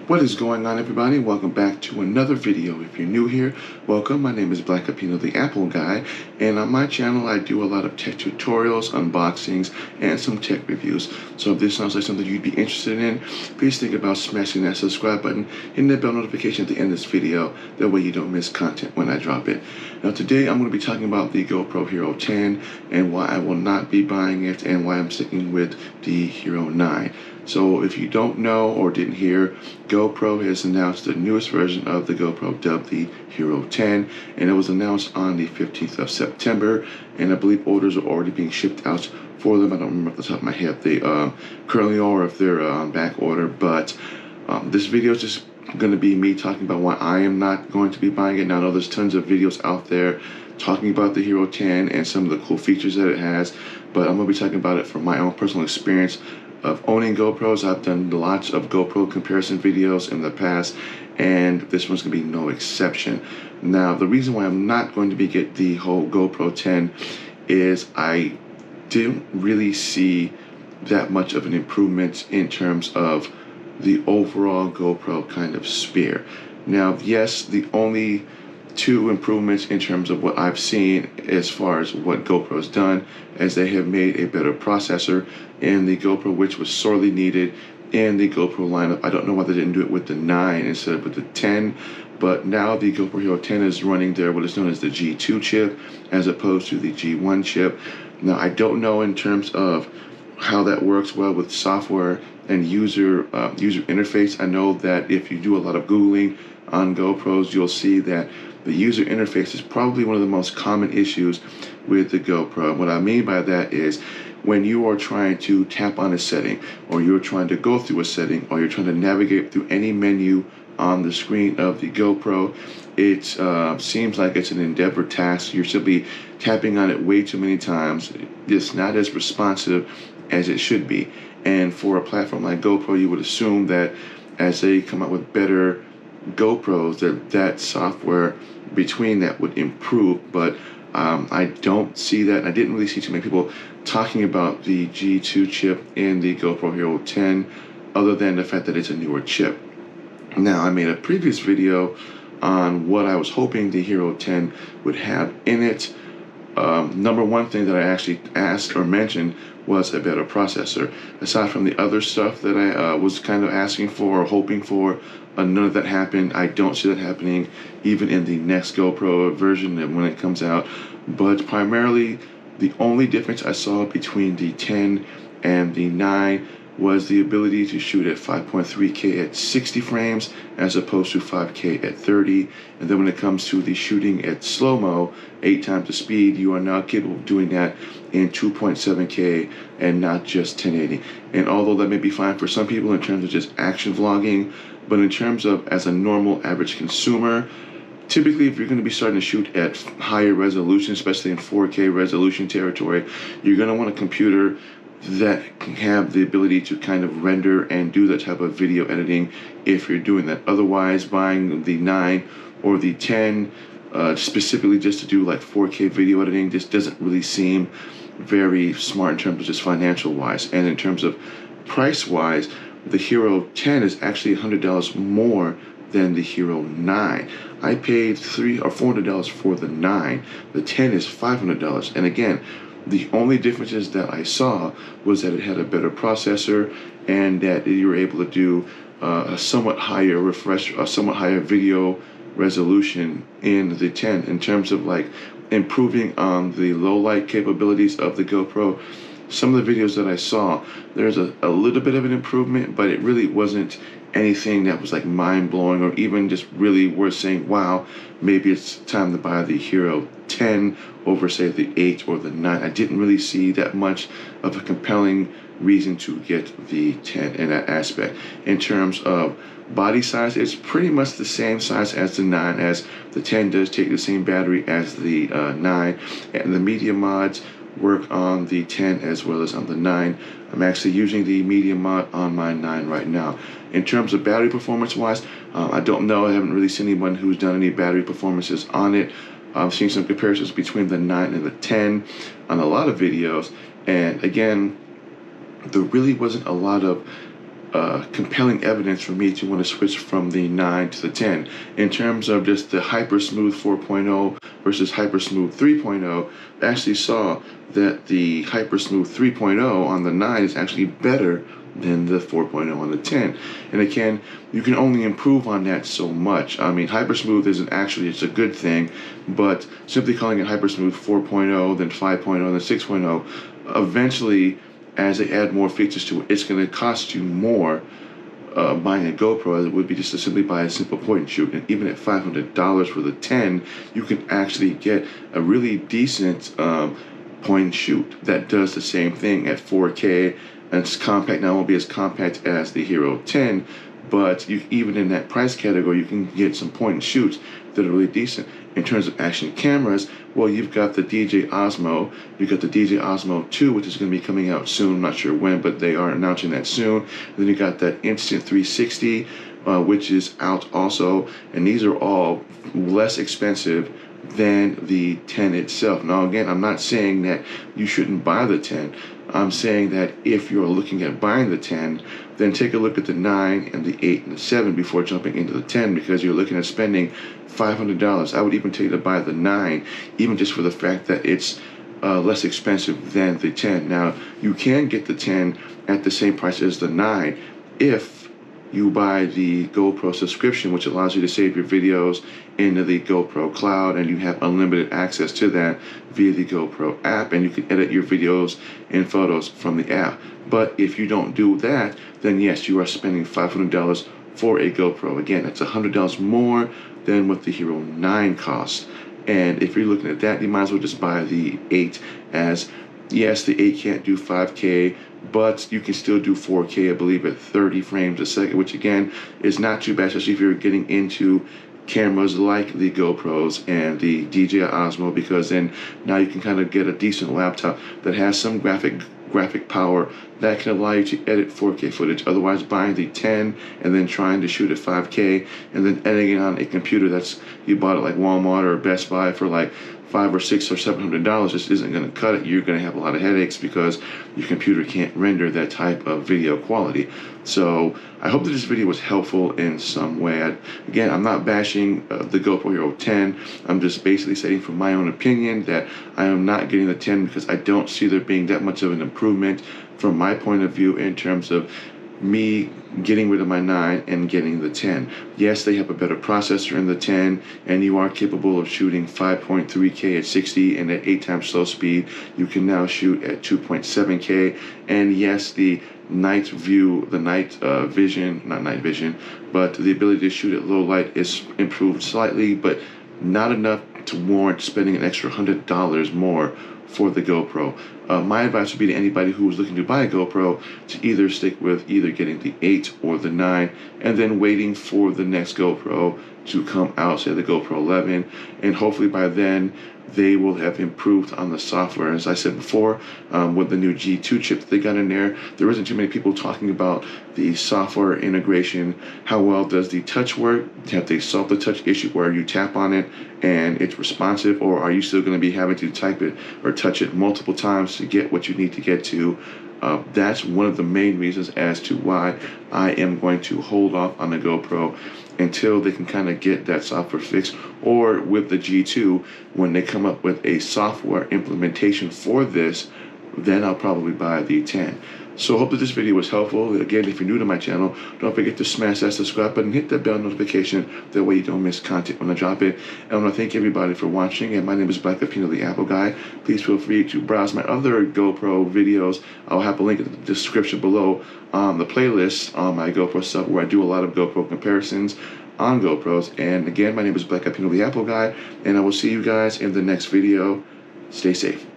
What is going on, everybody? Welcome back to another video. If you're new here, welcome. My name is Black Apino, the Apple Guy, and on my channel I do a lot of tech tutorials, unboxings, and some tech reviews. So if this sounds like something you'd be interested in, please think about smashing that subscribe button, hitting that bell notification at the end of this video. That way you don't miss content when I drop it. Now today I'm going to be talking about the GoPro Hero 10 and why I will not be buying it and why I'm sticking with the Hero 9. So if you don't know or didn't hear, GoPro has announced the newest version of the GoPro dubbed the Hero 10, and it was announced on the 15th of September, and I believe orders are already being shipped out for them. I don't remember off the top of my head if they currently are or if they're on back order, but this video is just going to be me talking about why I am not going to be buying it. Now I know there's tons of videos out there talking about the Hero 10 and some of the cool features that it has, but I'm going to be talking about it from my own personal experience of owning GoPros. I've done lots of GoPro comparison videos in the past, and this one's going to be no exception. Now, the reason why I'm not going to be get the whole GoPro 10 is I didn't really see that much of an improvement in terms of the overall GoPro kind of sphere. Now, yes, the only two improvements in terms of what I've seen as far as what GoPro's done as they have made a better processor in the GoPro, which was sorely needed in the GoPro lineup. I don't know why they didn't do it with the 9 instead of with the 10, but now the GoPro Hero 10 is running there what is known as the G2 chip as opposed to the G1 chip. Now I don't know in terms of how that works well with software and user interface. I know that if you do a lot of Googling on GoPros, you'll see that the user interface is probably one of the most common issues with the GoPro. What I mean by that is when you are trying to tap on a setting, or you're trying to go through a setting, or you're trying to navigate through any menu on the screen of the GoPro, it seems like it's an endeavor task. You're simply tapping on it way too many times. It's not as responsive as it should be. And for a platform like GoPro, you would assume that as they come out with better GoPros, that software between that would improve, but I don't see that. I didn't really see too many people talking about the G2 chip in the GoPro Hero 10 other than the fact that it's a newer chip. Now, I made a previous video on what I was hoping the Hero 10 would have in it. Number one thing that I actually asked or mentioned was a better processor. Aside from the other stuff that I was kind of asking for or hoping for, none of that happened. I don't see that happening even in the next GoPro version when it comes out. But primarily, the only difference I saw between the 10 and the 9 was the ability to shoot at 5.3K at 60 frames as opposed to 5K at 30. And then when it comes to the shooting at slow-mo, 8 times the speed, you are now capable of doing that in 2.7K and not just 1080. And although that may be fine for some people in terms of just action vlogging, but in terms of as a normal average consumer, typically if you're going to be starting to shoot at higher resolution, especially in 4K resolution territory, you're going to want a computer that can have the ability to kind of render and do that type of video editing if you're doing that. Otherwise, buying the 9 or the 10 specifically just to do like 4K video editing just doesn't really seem very smart in terms of just financial wise. And in terms of price wise, the Hero 10 is actually $100 more than the Hero 9. I paid $300 or $400 for the 9. The 10 is $500. And again, the only differences that I saw was that it had a better processor and that you were able to do a somewhat higher video resolution in the 10 in terms of like improving on the low light capabilities of the GoPro. Some of the videos that I saw, there's a little bit of an improvement, but it really wasn't anything that was like mind-blowing or even just really worth saying, wow, maybe it's time to buy the Hero 10 over, say, the 8 or the 9. I didn't really see that much of a compelling reason to get the 10 in that aspect. In terms of body size, it's pretty much the same size as the 9, as the 10 does take the same battery as the 9, and the media mods work on the 10 as well as on the 9. I'm actually using the media mod on my 9 right now. In terms of battery performance wise, I don't know. I haven't really seen anyone who's done any battery performances on it. I've seen some comparisons between the 9 and the 10 on a lot of videos, and again, there really wasn't a lot of compelling evidence for me to want to switch from the 9 to the 10. In terms of just the Hyper Smooth 4.0 versus Hyper Smooth 3.0, I actually saw that the Hyper Smooth 3.0 on the 9 is actually better than the 4.0 on the 10. And again, you can only improve on that so much. I mean, Hyper Smooth isn't actually, it's a good thing, but simply calling it Hyper Smooth 4.0, then 5.0, then 6.0, eventually, as they add more features to it, it's going to cost you more buying a GoPro as it would be just to simply buy a simple point and shoot. And even at $500 for the 10, you can actually get a really decent point and shoot that does the same thing at 4K. And it's compact. Now, it won't be as compact as the Hero 10, but even in that price category, you can get some point and shoots that are really decent. In terms of action cameras, well, you've got the DJI Osmo, you've got the DJI Osmo 2, which is going to be coming out soon. I'm not sure when, but they are announcing that soon. And then you got that Instant 360, which is out also. And these are all less expensive than the 10 itself. Now, again, I'm not saying that you shouldn't buy the 10. I'm saying that if you're looking at buying the 10, then take a look at the 9 and the 8 and the 7 before jumping into the 10, because you're looking at spending $500. I would even tell you to buy the 9, even just for the fact that it's less expensive than the 10. Now, you can get the 10 at the same price as the 9 if you buy the GoPro subscription, which allows you to save your videos into the GoPro cloud, and you have unlimited access to that via the GoPro app, and you can edit your videos and photos from the app. But if you don't do that, then yes, you are spending $500 for a GoPro. Again, that's $100 more than what the Hero 9 costs. And if you're looking at that, you might as well just buy the 8, as yes, the 8 can't do 5K, but you can still do 4K, I believe, at 30 frames a second, which again is not too bad, especially if you're getting into cameras like the GoPros and the DJI Osmo, because then now you can kind of get a decent laptop that has some graphic power that can allow you to edit 4K footage. Otherwise, buying the 10 and then trying to shoot at 5K and then editing it on a computer that's you bought at like Walmart or Best Buy for like $500 or $600 or $700 just isn't going to cut it. You're going to have a lot of headaches because your computer can't render that type of video quality. So I hope that this video was helpful in some way. Again, I'm not bashing the GoPro Hero 10. I'm just basically stating from my own opinion that I am not getting the 10 because I don't see there being that much of an improvement from my point of view in terms of me getting rid of my 9 and getting the 10. Yes, they have a better processor in the 10, and you are capable of shooting 5.3K at 60 and at 8 times slow speed. You can now shoot at 2.7K, and yes, the night view, the night vision, not night vision, but the ability to shoot at low light is improved slightly, but not enough to warrant spending an extra $100 more for the GoPro. My advice would be to anybody who is looking to buy a GoPro to either stick with either getting the 8 or the 9 and then waiting for the next GoPro to come out, say the GoPro 11, and hopefully by then they will have improved on the software. As I said before, with the new G2 chip that they got in there isn't too many people talking about the software integration. How well does the touch work? Have they solved the touch issue where you tap on it and it's responsive, or are you still going to be having to type it or touch it multiple times to get what you need to get to? That's one of the main reasons as to why I am going to hold off on the GoPro until they can kind of get that software fixed, or with the G2, when they come up with a software implementation for this, then I'll probably buy the 10. So I hope that this video was helpful. Again, if you're new to my channel, don't forget to smash that subscribe button, hit that bell notification, that way you don't miss content when I drop it. And I want to thank everybody for watching, and my name is Black Lapino, the Apple Guy. Please feel free to browse my other GoPro videos. I'll have a link in the description below on the playlist on my GoPro stuff, where I do a lot of GoPro comparisons on GoPros. And again, my name is Black Lapino, the Apple Guy, and I will see you guys in the next video. Stay safe.